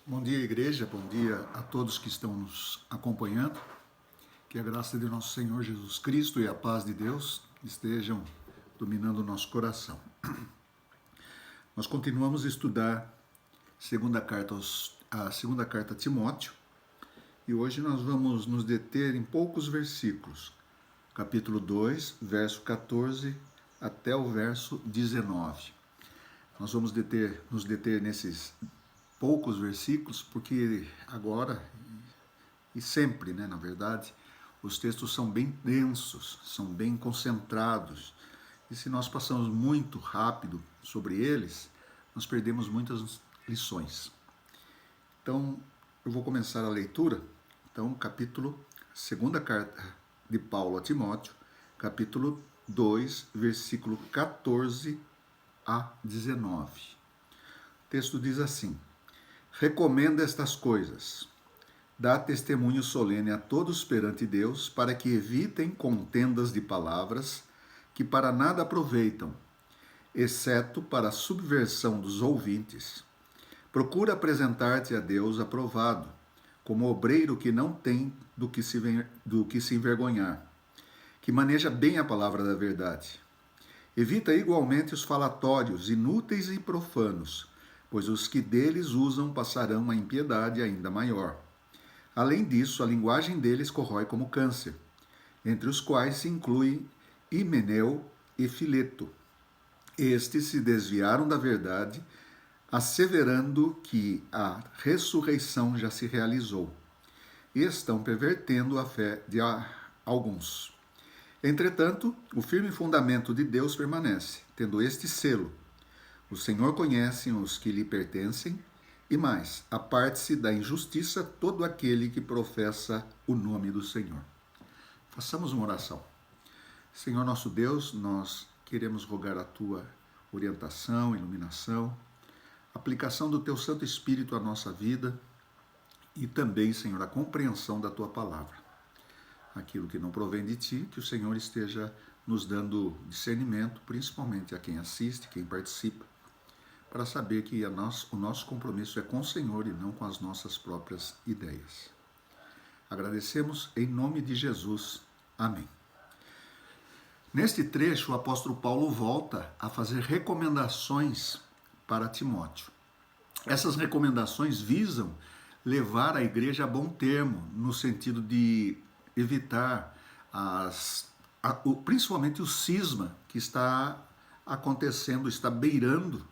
Bom dia, igreja, bom dia a todos que estão nos acompanhando. Que a graça de nosso Senhor Jesus Cristo e a paz de Deus estejam dominando o nosso coração. Nós continuamos a estudar a segunda carta a Timóteo e hoje nós vamos nos deter em poucos versículos. Capítulo 2, verso 14 até o verso 19. Nós vamos nos deter nesses poucos versículos, porque agora e sempre, na verdade, os textos são bem densos, são bem concentrados. E se nós passamos muito rápido sobre eles, nós perdemos muitas lições. Então, eu vou começar a leitura. Então, segunda carta de Paulo a Timóteo, capítulo 2, versículo 14 a 19. O texto diz assim: recomenda estas coisas, dá testemunho solene a todos perante Deus, para que evitem contendas de palavras, que para nada aproveitam, exceto para a subversão dos ouvintes. Procura apresentar-te a Deus aprovado, como obreiro que não tem do que se envergonhar, que maneja bem a palavra da verdade. Evita igualmente os falatórios inúteis e profanos, pois os que deles usam passarão uma impiedade ainda maior. Além disso, a linguagem deles corrói como câncer, entre os quais se incluem Himeneu e Fileto. Estes se desviaram da verdade, asseverando que a ressurreição já se realizou, e estão pervertendo a fé de alguns. Entretanto, o firme fundamento de Deus permanece, tendo este selo: o Senhor conhece os que lhe pertencem, e mais, aparte-se da injustiça todo aquele que professa o nome do Senhor. Façamos uma oração. Senhor nosso Deus, nós queremos rogar a tua orientação, iluminação, aplicação do teu Santo Espírito à nossa vida e também, Senhor, a compreensão da tua palavra. Aquilo que não provém de ti, que o Senhor esteja nos dando discernimento, principalmente a quem assiste, quem participa, para saber que o nosso compromisso é com o Senhor e não com as nossas próprias ideias. Agradecemos em nome de Jesus. Amém. Neste trecho, o apóstolo Paulo volta a fazer recomendações para Timóteo. Essas recomendações visam levar a igreja a bom termo, no sentido de evitar principalmente o cisma que está acontecendo, está beirando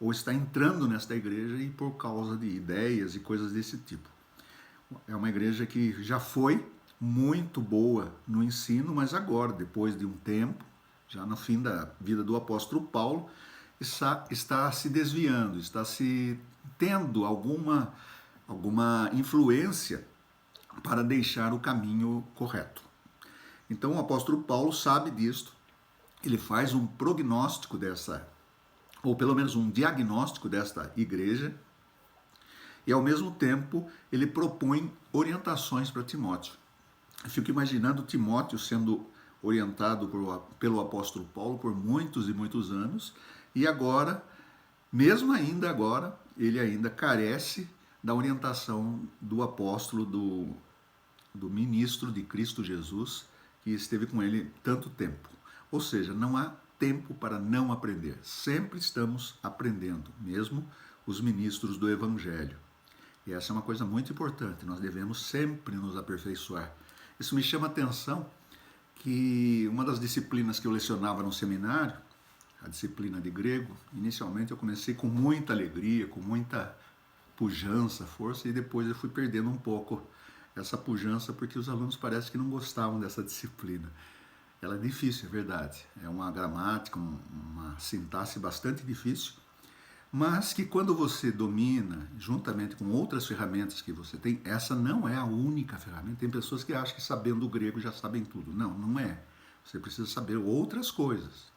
ou está entrando nesta igreja e por causa de ideias e coisas desse tipo. É uma igreja que já foi muito boa no ensino, mas agora, depois de um tempo, já no fim da vida do apóstolo Paulo, está se desviando, está se tendo alguma influência para deixar o caminho correto. Então o apóstolo Paulo sabe disto, ele faz um prognóstico ou pelo menos um diagnóstico desta igreja, e ao mesmo tempo ele propõe orientações para Timóteo. Eu fico imaginando Timóteo sendo orientado pelo apóstolo Paulo por muitos e muitos anos, e agora, mesmo ainda agora, ele ainda carece da orientação do apóstolo, do ministro de Cristo Jesus, que esteve com ele tanto tempo. Ou seja, não há tempo para não aprender. Sempre estamos aprendendo, mesmo os ministros do Evangelho. E essa é uma coisa muito importante, nós devemos sempre nos aperfeiçoar. Isso me chama a atenção que uma das disciplinas que eu lecionava no seminário, a disciplina de grego, inicialmente eu comecei com muita alegria, com muita pujança, força, e depois eu fui perdendo um pouco essa pujança porque os alunos parece que não gostavam dessa disciplina. Ela é difícil, é verdade. É uma gramática, uma sintaxe bastante difícil, mas que quando você domina, juntamente com outras ferramentas que você tem, essa não é a única ferramenta. Tem pessoas que acham que sabendo o grego já sabem tudo. Não, não é. Você precisa saber outras coisas.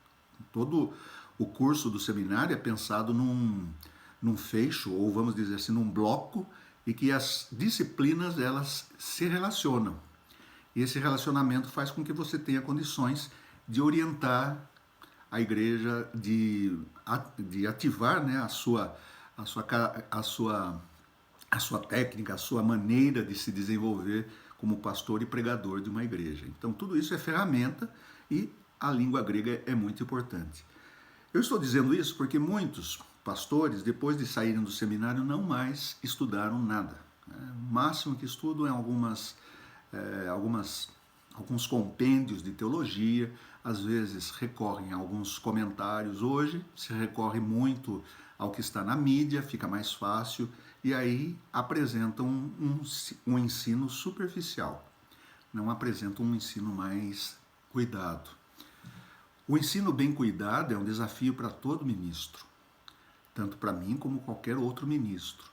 Todo o curso do seminário é pensado num fecho, ou vamos dizer assim, num bloco, e que as disciplinas elas se relacionam. E esse relacionamento faz com que você tenha condições de orientar a igreja, de ativar, a sua a sua técnica, a sua maneira de se desenvolver como pastor e pregador de uma igreja. Então, tudo isso é ferramenta e a língua grega é muito importante. Eu estou dizendo isso porque muitos pastores, depois de saírem do seminário, não mais estudaram nada. O máximo que estudam é alguns compêndios de teologia, às vezes recorrem a alguns comentários. Hoje se recorre muito ao que está na mídia, fica mais fácil, e aí apresentam um ensino superficial, não apresentam um ensino mais cuidado. O ensino bem cuidado é um desafio para todo ministro, tanto para mim como qualquer outro ministro.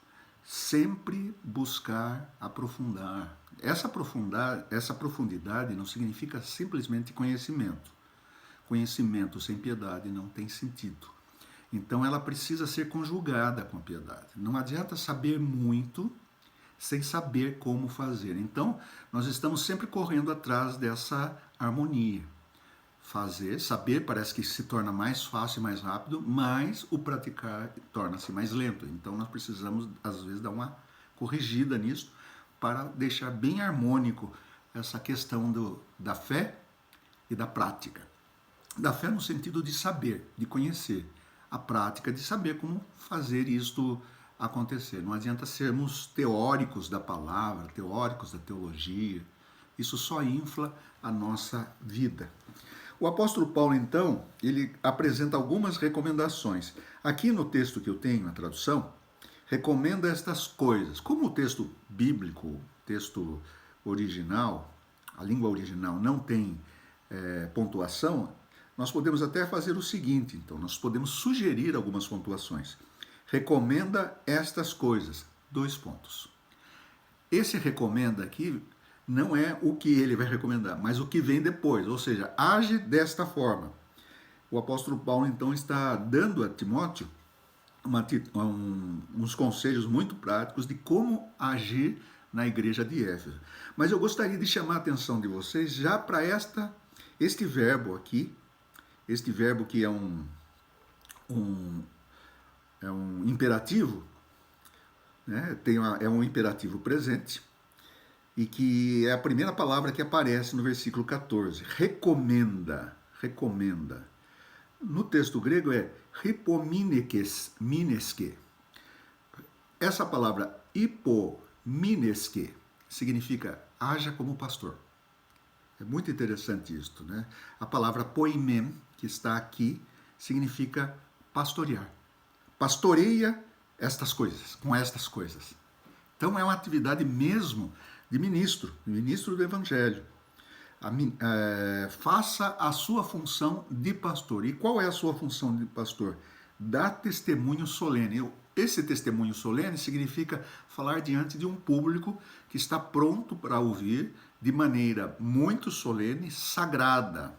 Sempre buscar aprofundar. Essa profundidade não significa simplesmente conhecimento. Conhecimento sem piedade não tem sentido. Então ela precisa ser conjugada com a piedade. Não adianta saber muito sem saber como fazer. Então nós estamos sempre correndo atrás dessa harmonia. Saber parece que se torna mais fácil e mais rápido, mas o praticar torna-se mais lento. Então nós precisamos, às vezes, dar uma corrigida nisso para deixar bem harmônico essa questão da fé e da prática. Da fé no sentido de saber, de conhecer. A prática de saber como fazer isto acontecer. Não adianta sermos teóricos da palavra, teóricos da teologia. Isso só infla a nossa vida. O apóstolo Paulo, então, ele apresenta algumas recomendações. Aqui no texto que eu tenho, a tradução, recomenda estas coisas. Como o texto bíblico, o texto original, a língua original não tem pontuação, nós podemos até fazer o seguinte, então, nós podemos sugerir algumas pontuações. Recomenda estas coisas, 2 pontos. Esse recomenda aqui não é o que ele vai recomendar, mas o que vem depois, ou seja, age desta forma. O apóstolo Paulo, então, está dando a Timóteo uns conselhos muito práticos de como agir na igreja de Éfeso. Mas eu gostaria de chamar a atenção de vocês já para este verbo aqui, este verbo que é um imperativo, né? É um imperativo presente, e que é a primeira palavra que aparece no versículo 14. Recomenda. No texto grego é hipomineske. Essa palavra hipomineske significa haja como pastor. É muito interessante isto, né? A palavra poimen, que está aqui, significa pastorear. Pastoreia estas coisas, com estas coisas. Então é uma atividade mesmo de ministro do Evangelho. Faça a sua função de pastor. E qual é a sua função de pastor? Dar testemunho solene. Esse testemunho solene significa falar diante de um público que está pronto para ouvir de maneira muito solene, sagrada.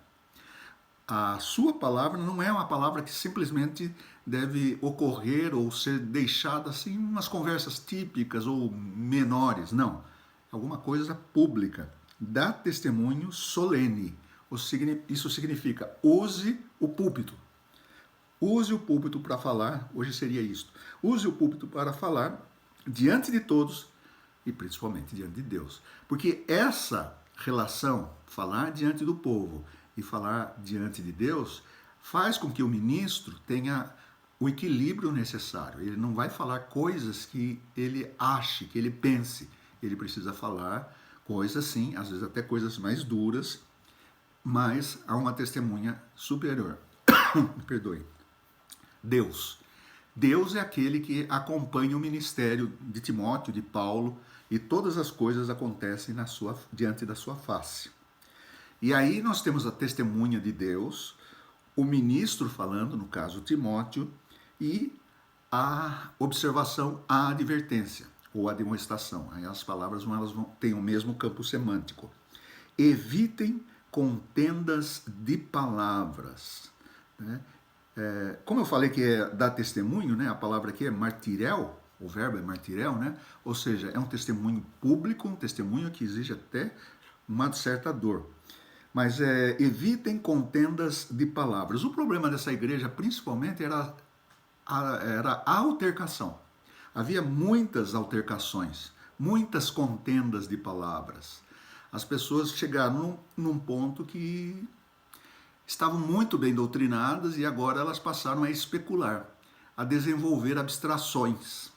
A sua palavra não é uma palavra que simplesmente deve ocorrer ou ser deixada assim, umas conversas típicas ou menores, não. Alguma coisa pública. Dá testemunho solene. Isso significa use o púlpito. Use o púlpito para falar, hoje seria isto. Use o púlpito para falar diante de todos e principalmente diante de Deus. Porque essa relação, falar diante do povo e falar diante de Deus, faz com que o ministro tenha o equilíbrio necessário. Ele não vai falar coisas que ele ache, que ele pense. Ele precisa falar coisas, sim, às vezes até coisas mais duras, mas há uma testemunha superior. Perdoe. Deus. Deus é aquele que acompanha o ministério de Timóteo, de Paulo, e todas as coisas acontecem diante da sua face. E aí nós temos a testemunha de Deus, o ministro falando, no caso Timóteo, e a observação, a advertência, ou a demonstração. Aí as palavras têm o mesmo campo semântico. Evitem contendas de palavras. Né? Como eu falei que é dar testemunho, né? A palavra aqui é martirel, o verbo é martirel, né? Ou seja, é um testemunho público, um testemunho que exige até uma certa dor. Mas evitem contendas de palavras. O problema dessa igreja, principalmente, era a altercação. Havia muitas altercações, muitas contendas de palavras. As pessoas chegaram num ponto que estavam muito bem doutrinadas e agora elas passaram a especular, a desenvolver abstrações.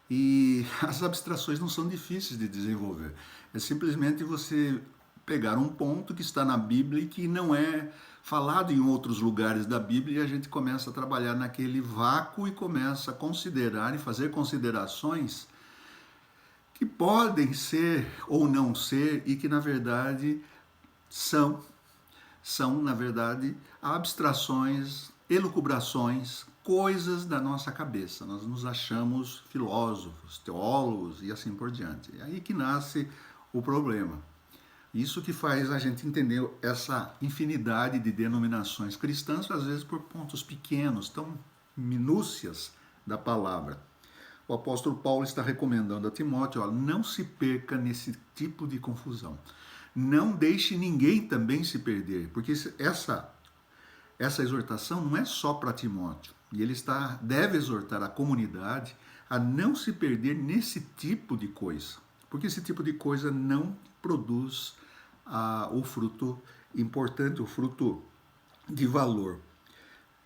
E as abstrações não são difíceis de desenvolver. É simplesmente você pegar um ponto que está na Bíblia e que não é falado em outros lugares da Bíblia, e a gente começa a trabalhar naquele vácuo e começa a considerar e fazer considerações que podem ser ou não ser e que na verdade são na verdade abstrações, elucubrações, coisas da nossa cabeça. Nós nos achamos filósofos, teólogos e assim por diante. É aí que nasce o problema. Isso que faz a gente entender essa infinidade de denominações cristãs, às vezes por pontos pequenos, tão minúcias da palavra. O apóstolo Paulo está recomendando a Timóteo, ó, não se perca nesse tipo de confusão. Não deixe ninguém também se perder, porque essa exortação não é só para Timóteo. E ele deve exortar a comunidade a não se perder nesse tipo de coisa, porque esse tipo de coisa não produz o fruto importante, o fruto de valor.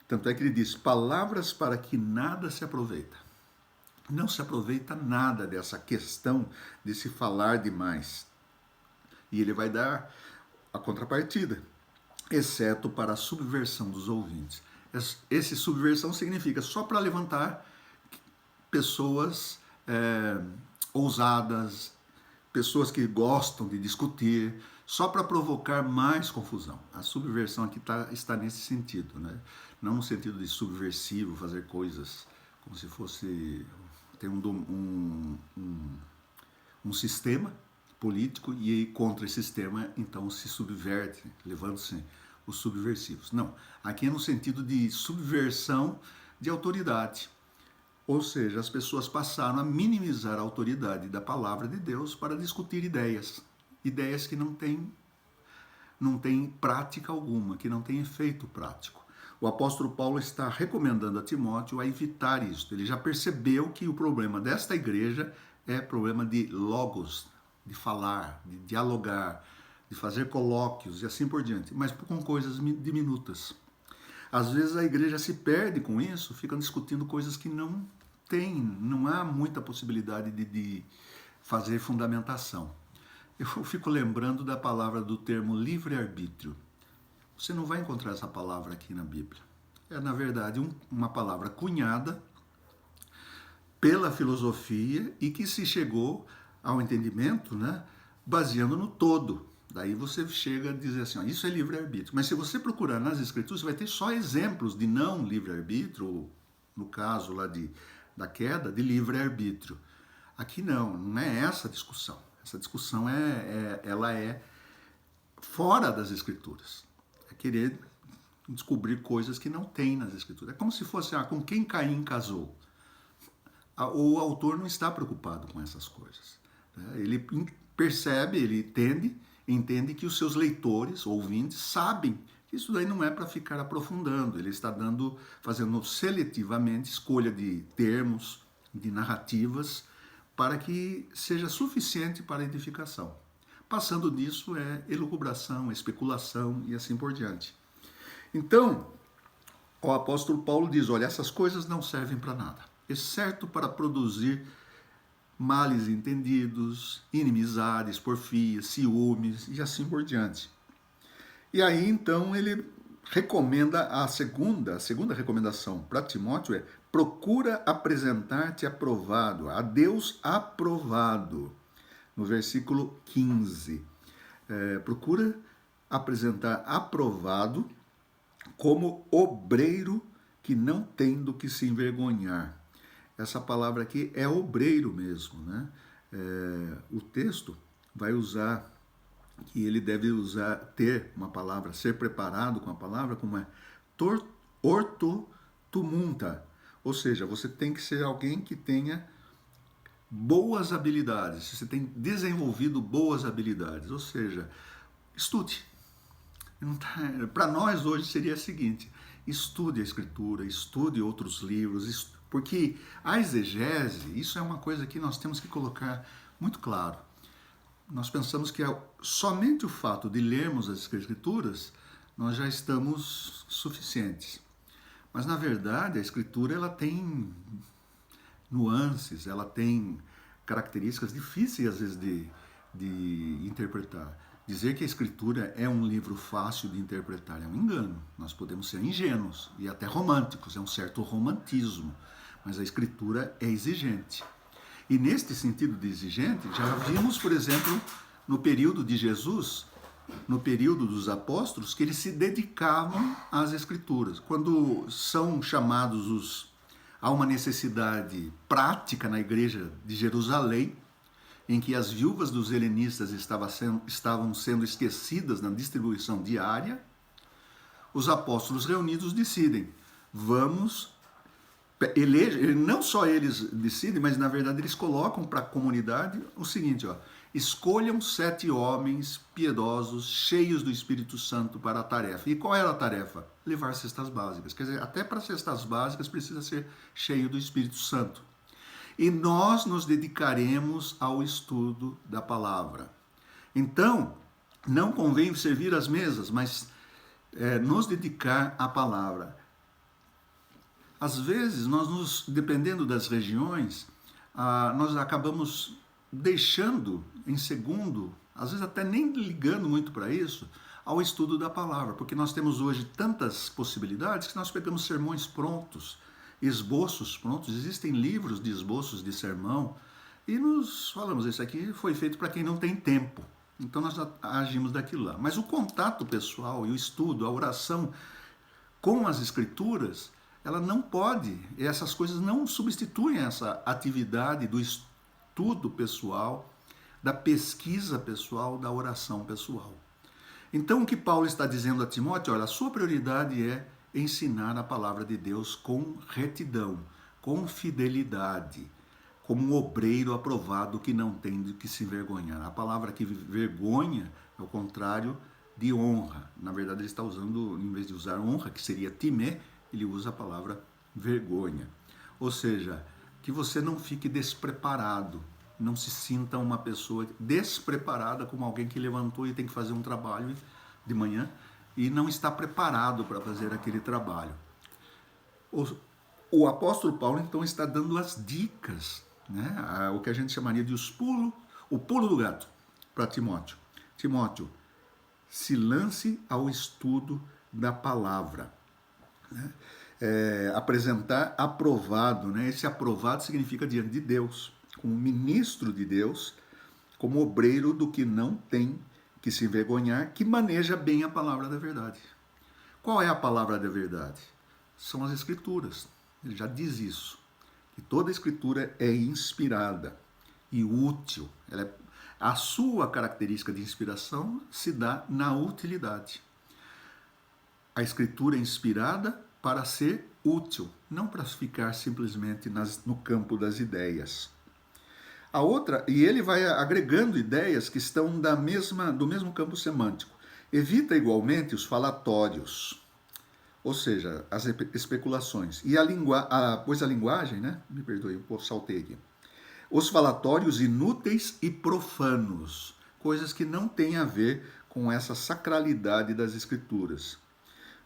Tanto é que ele diz, palavras para que nada se aproveita. Não se aproveita nada dessa questão de se falar demais. E ele vai dar a contrapartida, exceto para a subversão dos ouvintes. Esse subversão significa só para levantar pessoas ousadas, pessoas que gostam de discutir, só para provocar mais confusão. A subversão aqui está nesse sentido, né? Não no sentido de subversivo, fazer coisas como se fosse ter um sistema político e contra esse sistema então se subverte, levando-se os subversivos. Não, aqui é no sentido de subversão de autoridade. Ou seja, as pessoas passaram a minimizar a autoridade da palavra de Deus para discutir ideias que não têm prática alguma, que não têm efeito prático. O apóstolo Paulo está recomendando a Timóteo a evitar isso. Ele já percebeu que o problema desta igreja é problema de logos, de falar, de dialogar, de fazer colóquios e assim por diante, mas com coisas diminutas. Às vezes a igreja se perde com isso, fica discutindo coisas que não há muita possibilidade de fazer fundamentação. Eu fico lembrando da palavra, do termo livre-arbítrio. Você não vai encontrar essa palavra aqui na Bíblia. É, na verdade, uma palavra cunhada pela filosofia e que se chegou ao entendimento, né, baseando no todo. Daí você chega a dizer assim, ó, isso é livre-arbítrio. Mas se você procurar nas escrituras, você vai ter só exemplos de não livre-arbítrio, no caso lá da queda, de livre-arbítrio. Aqui não é essa a discussão. Essa discussão ela é fora das escrituras. É querer descobrir coisas que não tem nas escrituras. É como se fosse, com quem Caim casou. O autor não está preocupado com essas coisas. Ele percebe, ele entende que os seus leitores, ouvintes, sabem que isso daí não é para ficar aprofundando. Ele está fazendo seletivamente escolha de termos, de narrativas, para que seja suficiente para a edificação. Passando disso é elucubração, especulação e assim por diante. Então, o apóstolo Paulo diz, olha, essas coisas não servem para nada, exceto para produzir males entendidos, inimizades, porfias, ciúmes e assim por diante. E aí, então, ele recomenda a segunda recomendação para Timóteo é procura apresentar-te aprovado, a Deus aprovado. No versículo 15, procura apresentar aprovado como obreiro que não tem do que se envergonhar. Essa palavra aqui é obreiro mesmo, né? O texto vai usar, que ele deve ter uma palavra, ser preparado com a palavra, como é ortotumunta. Ou seja, você tem que ser alguém que tenha boas habilidades, você tem desenvolvido boas habilidades, ou seja, estude. Para nós hoje seria o seguinte, estude a escritura, estude outros livros, Porque a exegese, isso é uma coisa que nós temos que colocar muito claro. Nós pensamos que somente o fato de lermos as Escrituras, nós já estamos suficientes. Mas, na verdade, a Escritura ela tem nuances, ela tem características difíceis, às vezes, de interpretar. Dizer que a Escritura é um livro fácil de interpretar é um engano. Nós podemos ser ingênuos e até românticos, é um certo romantismo. Mas a Escritura é exigente. E neste sentido de exigente, já vimos, por exemplo, no período de Jesus, no período dos apóstolos, que eles se dedicavam às Escrituras. Quando são chamados há uma necessidade prática na igreja de Jerusalém, em que as viúvas dos helenistas estavam sendo esquecidas na distribuição diária, os apóstolos reunidos decidem, vamos eleger, não só eles decidem, mas na verdade eles colocam para a comunidade o seguinte, escolham 7 homens piedosos, cheios do Espírito Santo para a tarefa. E qual era a tarefa? Levar cestas básicas. Quer dizer, até para cestas básicas precisa ser cheio do Espírito Santo. E nós nos dedicaremos ao estudo da palavra. Então, não convém servir às mesas, mas nos dedicar à palavra. Às vezes, dependendo das regiões, nós acabamos deixando em segundo, às vezes até nem ligando muito para isso, ao estudo da palavra, porque nós temos hoje tantas possibilidades que nós pegamos sermões prontos, esboços prontos, existem livros de esboços de sermão, e nos falamos, isso aqui foi feito para quem não tem tempo, então nós agimos daquilo lá. Mas o contato pessoal e o estudo, a oração com as Escrituras, ela não pode, essas coisas não substituem essa atividade do estudo pessoal, da pesquisa pessoal, da oração pessoal. Então o que Paulo está dizendo a Timóteo, olha, a sua prioridade é ensinar a palavra de Deus com retidão, com fidelidade, como um obreiro aprovado que não tem de que se envergonhar. A palavra que vergonha é o contrário de honra. Na verdade ele está usando, em vez de usar honra, que seria timé, ele usa a palavra vergonha. Ou seja, que você não fique despreparado, não se sinta uma pessoa despreparada como alguém que levantou e tem que fazer um trabalho de manhã e não está preparado para fazer aquele trabalho. O apóstolo Paulo, então, está dando as dicas, né? O que a gente chamaria de o pulo do gato para Timóteo. Timóteo, se lance ao estudo da palavra. Né? Apresentar aprovado, né? Esse aprovado significa diante de Deus, como ministro de Deus, como obreiro do que não tem que se envergonhar, que maneja bem a palavra da verdade. Qual é a palavra da verdade? São as Escrituras. Ele já diz isso, que toda Escritura é inspirada e útil. A sua característica de inspiração se dá na utilidade. A Escritura é inspirada para ser útil, não para ficar simplesmente no campo das ideias. A outra, e ele vai agregando ideias que estão do mesmo campo semântico. Evita igualmente os falatórios, ou seja, as especulações. Pois a linguagem, né? Me perdoe, saltei aqui. Os falatórios inúteis e profanos, coisas que não têm a ver com essa sacralidade das Escrituras.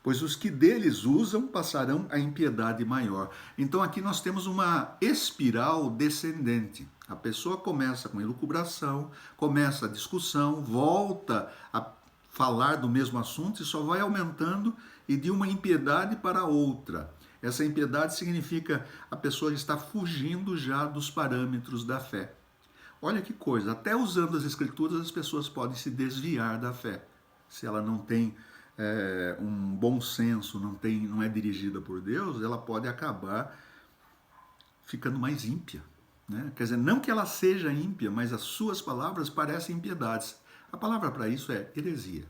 Pois os que deles usam passarão a impiedade maior. Então aqui nós temos uma espiral descendente. A pessoa começa com elucubração, começa a discussão, volta a falar do mesmo assunto e só vai aumentando e de uma impiedade para outra. Essa impiedade significa a pessoa está fugindo já dos parâmetros da fé. Olha que coisa, até usando as Escrituras as pessoas podem se desviar da fé. Se ela não tem um bom senso, não é dirigida por Deus, ela pode acabar ficando mais ímpia. Né? Quer dizer, não que ela seja ímpia, mas as suas palavras parecem impiedades. A palavra para isso é heresia.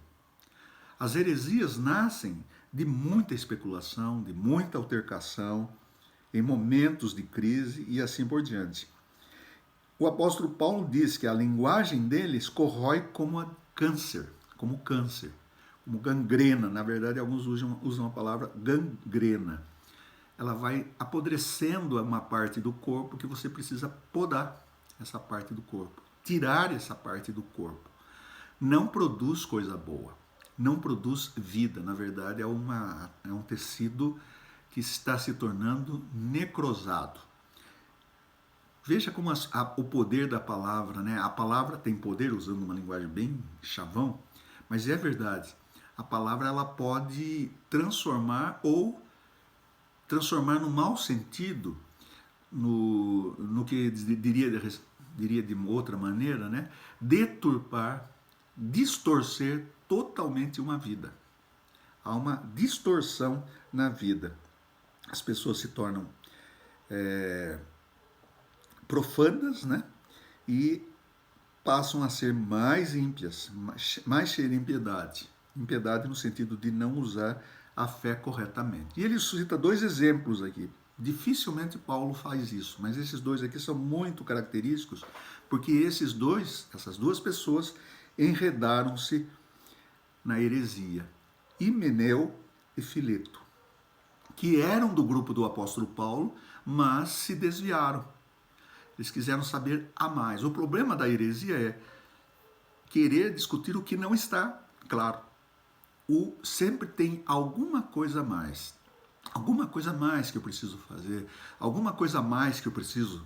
As heresias nascem de muita especulação, de muita altercação, em momentos de crise e assim por diante. O apóstolo Paulo diz que a linguagem deles corrói como câncer, como gangrena. Na verdade, alguns usam a palavra gangrena. ela vai apodrecendo uma parte do corpo que você precisa podar essa parte do corpo, tirar essa parte do corpo. Não produz coisa boa, não produz vida. Na verdade, é um tecido que está se tornando necrosado. Veja como o poder da palavra, né? A palavra tem poder, usando uma linguagem bem chavão, mas é verdade. A palavra ela pode transformar ou transformar no mau sentido, no que diria de outra maneira, né? Deturpar, distorcer totalmente uma vida. Há uma distorção na vida. As pessoas se tornam profanas, né? E passam a ser mais ímpias, mais cheias de impiedade. Impiedade no sentido de não usar a fé corretamente. E ele cita 2 exemplos aqui. Dificilmente Paulo faz isso, mas esses 2 aqui são muito característicos, porque essas 2 pessoas enredaram-se na heresia. Himeneu e Fileto, que eram do grupo do apóstolo Paulo, mas se desviaram. Eles quiseram saber a mais. O problema da heresia é querer discutir o que não está claro. Sempre tem alguma coisa a mais. Alguma coisa a mais que eu preciso fazer. Alguma coisa a mais que eu preciso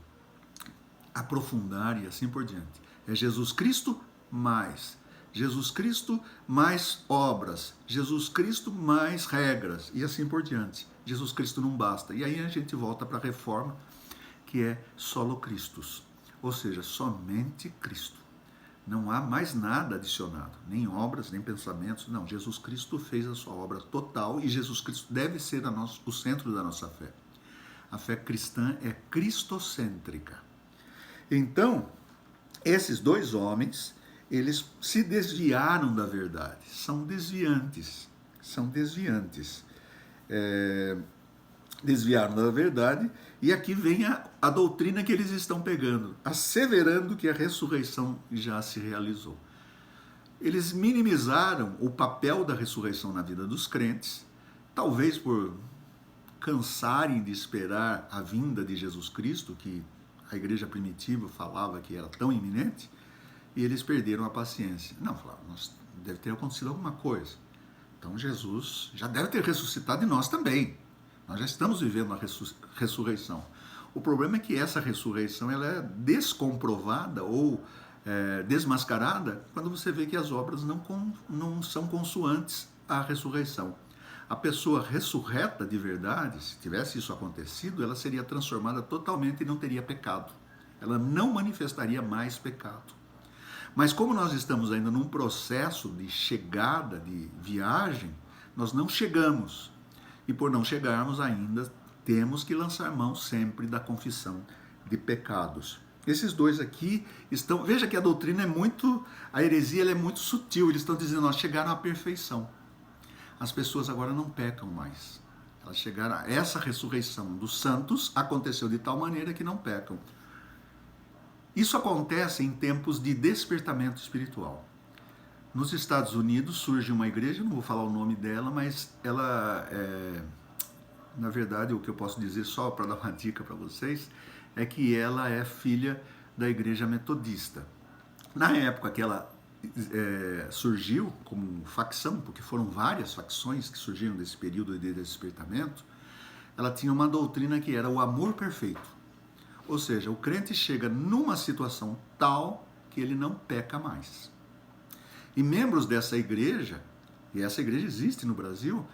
aprofundar e assim por diante. É Jesus Cristo mais. Jesus Cristo mais obras. Jesus Cristo mais regras e assim por diante. Jesus Cristo não basta. E aí a gente volta para a reforma, que é solo Christus, ou seja, somente Cristo. Não há mais nada adicionado, nem obras, nem pensamentos. Não, Jesus Cristo fez a sua obra total e Jesus Cristo deve ser o centro da nossa fé. A fé cristã é cristocêntrica. Então, esses 2 homens, eles se desviaram da verdade. São desviantes. Desviaram da verdade, e aqui vem a doutrina que eles estão pegando, asseverando que a ressurreição já se realizou. Eles minimizaram o papel da ressurreição na vida dos crentes, talvez por cansarem de esperar a vinda de Jesus Cristo, que a igreja primitiva falava que era tão iminente, e eles perderam a paciência. Não, falaram, deve ter acontecido alguma coisa. Então Jesus já deve ter ressuscitado e nós também. Nós já estamos vivendo a ressurreição. O problema é que essa ressurreição ela é descomprovada ou desmascarada quando você vê que as obras não são consoantes à ressurreição. A pessoa ressurreta de verdade, se tivesse isso acontecido, ela seria transformada totalmente e não teria pecado. Ela não manifestaria mais pecado. Mas como nós estamos ainda num processo de chegada, de viagem, nós não chegamos. E por não chegarmos ainda, temos que lançar mão sempre da confissão de pecados. Esses 2 aqui estão... Veja que a doutrina a heresia ela é muito sutil. Eles estão dizendo, nós chegaram à perfeição. As pessoas agora não pecam mais. Elas chegaram a essa ressurreição dos santos, aconteceu de tal maneira que não pecam. Isso acontece em tempos de despertamento espiritual. Nos Estados Unidos surge uma igreja, não vou falar o nome dela, mas ela, na verdade, o que eu posso dizer só para dar uma dica para vocês, é que ela é filha da igreja metodista. Na época que ela surgiu como facção, porque foram várias facções que surgiram desse período de despertamento, ela tinha uma doutrina que era o amor perfeito. Ou seja, o crente chega numa situação tal que ele não peca mais. E membros dessa igreja, e essa igreja existe no Brasil,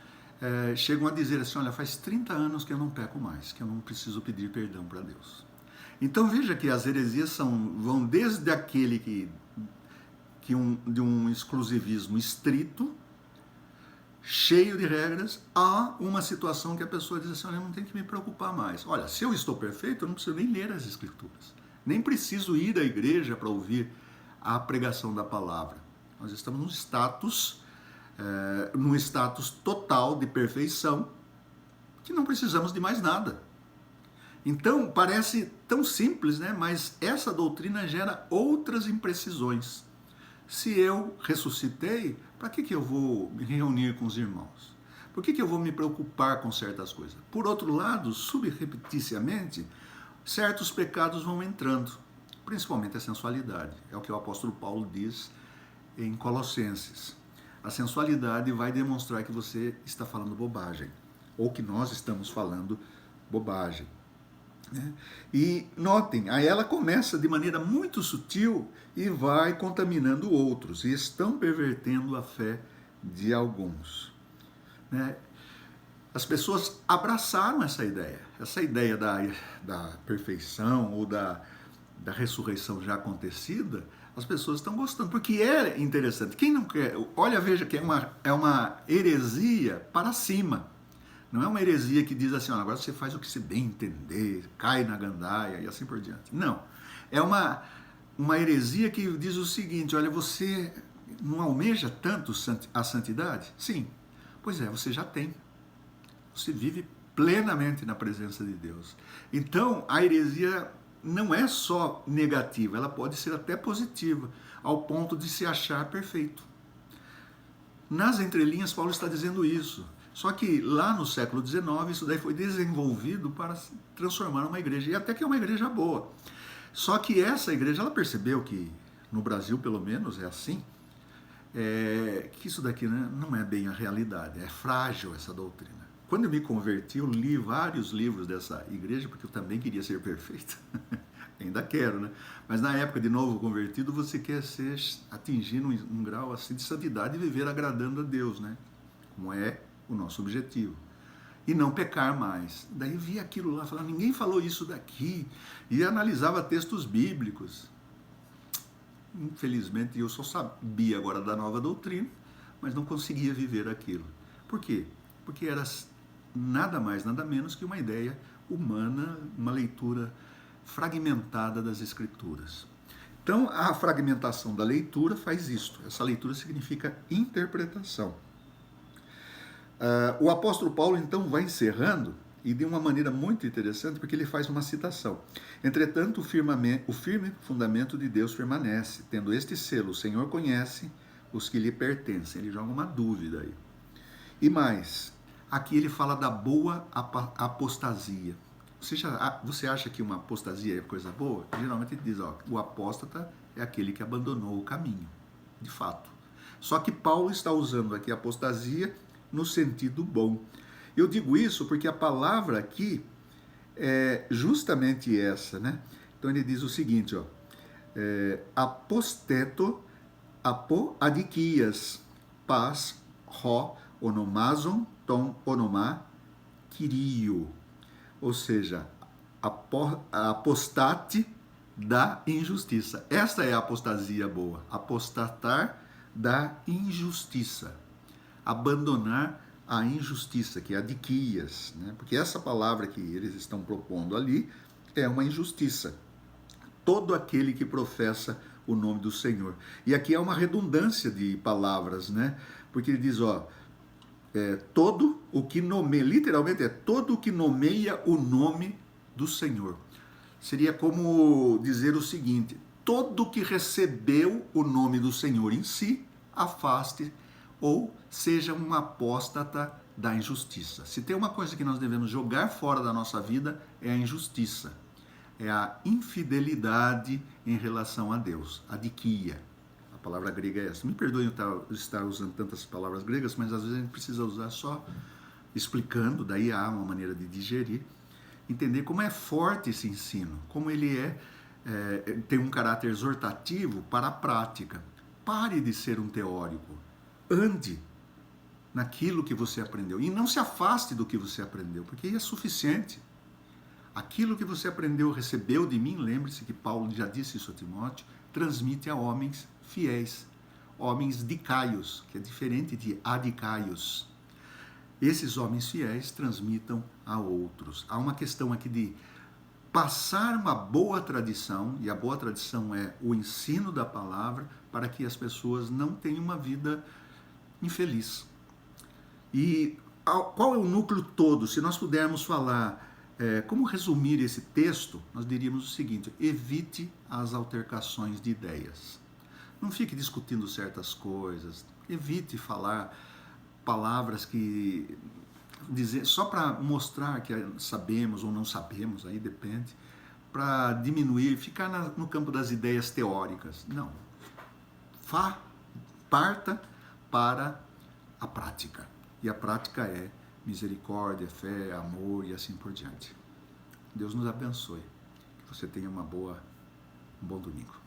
chegam a dizer assim, olha, faz 30 anos que eu não peco mais, que eu não preciso pedir perdão para Deus. Então veja que as heresias vão desde aquele de um exclusivismo estrito, cheio de regras, a uma situação que a pessoa diz assim, olha, eu não tenho que me preocupar mais. Olha, se eu estou perfeito, eu não preciso nem ler as escrituras. Nem preciso ir à igreja para ouvir a pregação da palavra. Nós estamos num status total de perfeição, que não precisamos de mais nada. Então, parece tão simples, né? Mas essa doutrina gera outras imprecisões. Se eu ressuscitei, para que eu vou me reunir com os irmãos? Por que eu vou me preocupar com certas coisas? Por outro lado, subrepticiamente, certos pecados vão entrando, principalmente a sensualidade. É o que o apóstolo Paulo diz em Colossenses. A sensualidade vai demonstrar que você está falando bobagem, ou que nós estamos falando bobagem. E notem, aí ela começa de maneira muito sutil e vai contaminando outros, e estão pervertendo a fé de alguns. As pessoas abraçaram essa ideia da perfeição ou da ressurreição já acontecida. As pessoas estão gostando, porque é interessante. Quem não quer, olha, veja que é uma heresia para cima. Não é uma heresia que diz assim, agora você faz o que você bem entender, cai na gandaia e assim por diante. Não. É uma heresia que diz o seguinte, olha, você não almeja tanto a santidade? Sim. Pois é, você já tem. Você vive plenamente na presença de Deus. Então, a heresia não é só negativa, ela pode ser até positiva, ao ponto de se achar perfeito. Nas entrelinhas, Paulo está dizendo isso. Só que lá no século XIX, isso daí foi desenvolvido para se transformar numa igreja, e até que é uma igreja boa. Só que essa igreja, ela percebeu que, no Brasil pelo menos, é assim, que isso daqui, né, não é bem a realidade, é frágil essa doutrina. Quando eu me converti, eu li vários livros dessa igreja, porque eu também queria ser perfeito. Ainda quero, né? Mas na época de novo convertido, você quer atingir um grau assim de santidade e viver agradando a Deus, né? Como é o nosso objetivo. E não pecar mais. Daí via aquilo lá, falava, ninguém falou isso daqui. E analisava textos bíblicos. Infelizmente, eu só sabia agora da nova doutrina, mas não conseguia viver aquilo. Por quê? Porque era nada mais, nada menos que uma ideia humana, uma leitura fragmentada das Escrituras. Então, a fragmentação da leitura faz isto. Essa leitura significa interpretação. O apóstolo Paulo, então, vai encerrando, e de uma maneira muito interessante, porque ele faz uma citação. Entretanto, o firme fundamento de Deus permanece, tendo este selo, o Senhor conhece os que lhe pertencem. Ele joga uma dúvida aí. E mais, aqui ele fala da boa apostasia. Você acha que uma apostasia é coisa boa? Geralmente ele diz, o apóstata é aquele que abandonou o caminho, de fato. Só que Paulo está usando aqui apostasia no sentido bom. Eu digo isso porque a palavra aqui é justamente essa, né? Então ele diz o seguinte, aposteto, apo adikias, pas, ro, onomazon, ton, onomá, kirio. Ou seja, apostate da injustiça. Esta é a apostasia boa. Apostatar da injustiça. Abandonar a injustiça, que é a diquias, né? Porque essa palavra que eles estão propondo ali é uma injustiça. Todo aquele que professa o nome do Senhor. E aqui é uma redundância de palavras, né? Porque ele diz, todo o que nomeia, literalmente todo o que nomeia o nome do Senhor. Seria como dizer o seguinte, todo que recebeu o nome do Senhor em si, afaste ou seja um apóstata da injustiça. Se tem uma coisa que nós devemos jogar fora da nossa vida, é a injustiça. É a infidelidade em relação a Deus, a diquia. A palavra grega é essa. Me perdoem eu estar usando tantas palavras gregas, mas às vezes a gente precisa usar só explicando, daí há uma maneira de digerir, entender como é forte esse ensino, como ele tem um caráter exortativo para a prática. Pare de ser um teórico, ande naquilo que você aprendeu e não se afaste do que você aprendeu, porque é suficiente. Aquilo que você aprendeu, recebeu de mim, lembre-se que Paulo já disse isso a Timóteo, transmite a homens fiéis, homens dicaios, que é diferente de adicaios. Esses homens fiéis transmitam a outros. Há uma questão aqui de passar uma boa tradição, e a boa tradição é o ensino da palavra, para que as pessoas não tenham uma vida infeliz. E qual é o núcleo todo? Se nós pudermos falar, como resumir esse texto, nós diríamos o seguinte, evite as altercações de ideias. Não fique discutindo certas coisas, evite falar palavras que dizer só para mostrar que sabemos ou não sabemos, aí depende, para diminuir, ficar no campo das ideias teóricas. Não. Parta para a prática. E a prática é misericórdia, fé, amor e assim por diante. Deus nos abençoe. Que você tenha um bom domingo.